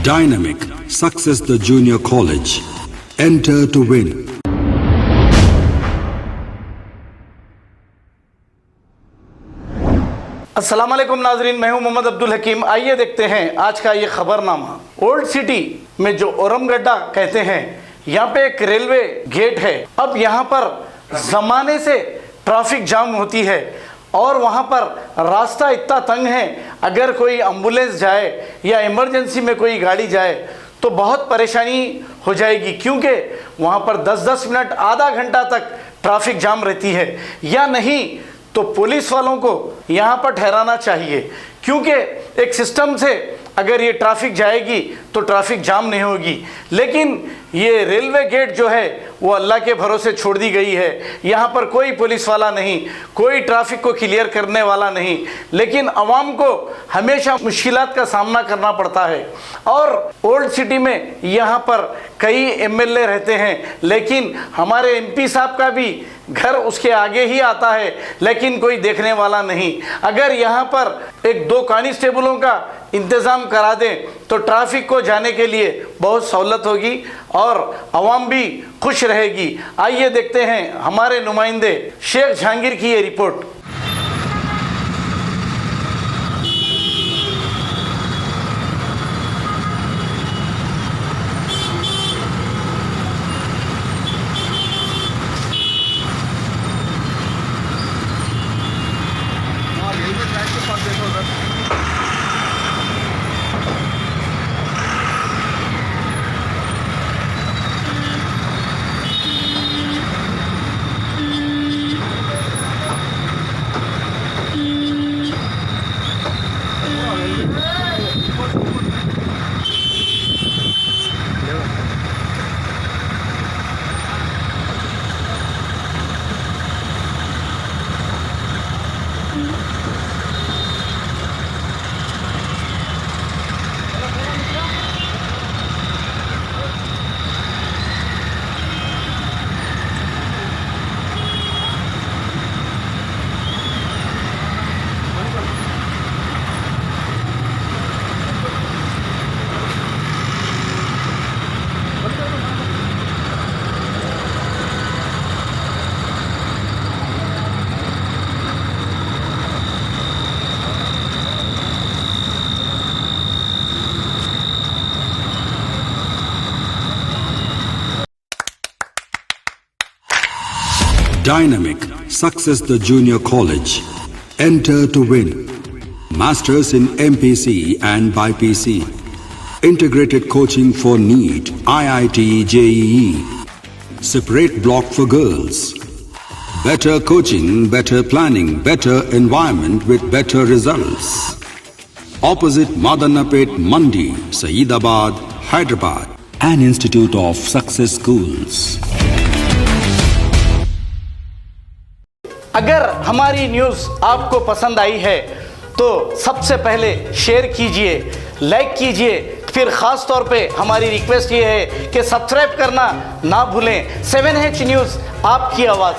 Dynamic, success the junior college. Enter to win. अस्सलाम वालेकुम नाजरीन, मैं हूं मोहम्मद अब्दुल हकीम। आइए देखते हैं आज का ये खबरनामा। ओल्ड सिटी में जो ओरम गड्ढा कहते हैं, यहाँ पे एक रेलवे गेट है। अब यहाँ पर ज़माने से ट्रैफिक जाम होती है और वहाँ पर रास्ता इतना तंग है, अगर कोई एम्बुलेंस जाए या इमरजेंसी में कोई गाड़ी जाए तो बहुत परेशानी हो जाएगी, क्योंकि वहाँ पर 10-10 मिनट आधा घंटा तक ट्रैफिक जाम रहती है। या नहीं तो पुलिस वालों को यहाँ पर ठहराना चाहिए, क्योंकि एक सिस्टम से अगर ये ट्रैफिक जाएगी तो ट्रैफिक जाम नहीं होगी। लेकिन ये रेलवे गेट जो है वो अल्लाह के भरोसे छोड़ दी गई है। यहाँ पर कोई पुलिस वाला नहीं, कोई ट्रैफिक को क्लियर करने वाला नहीं, लेकिन अवाम को हमेशा मुश्किलात का सामना करना पड़ता है। और ओल्ड सिटी में यहाँ पर कई एमएलए रहते हैं, लेकिन हमारे एमपी साहब का भी घर उसके आगे ही आता है, लेकिन कोई देखने वाला नहीं। अगर यहाँ पर 1-2 कांस्टेबलों का इंतज़ाम करा दें तो ट्रैफिक को जाने के लिए बहुत सहूलत होगी और अवाम भी खुश रहेगी। आइए देखते हैं हमारे नुमाइंदे शेख जहांगीर की ये report. Dynamic, success the junior college. Enter to win. Masters in MPC and BPC. Integrated coaching for NEET, IIT, JEE. Separate block for girls. Better coaching, better planning, better environment with better results. Opposite Madanapet Mandi, Saeedabad, Hyderabad. An institute of success schools. अगर हमारी news आपको पसंद आई है तो सबसे पहले share कीजिए, like कीजिए, फिर ख़ास तौर पे हमारी रिक्वेस्ट ये है कि सब्सक्राइब करना ना भूलें। 7H न्यूज़, आपकी आवाज़।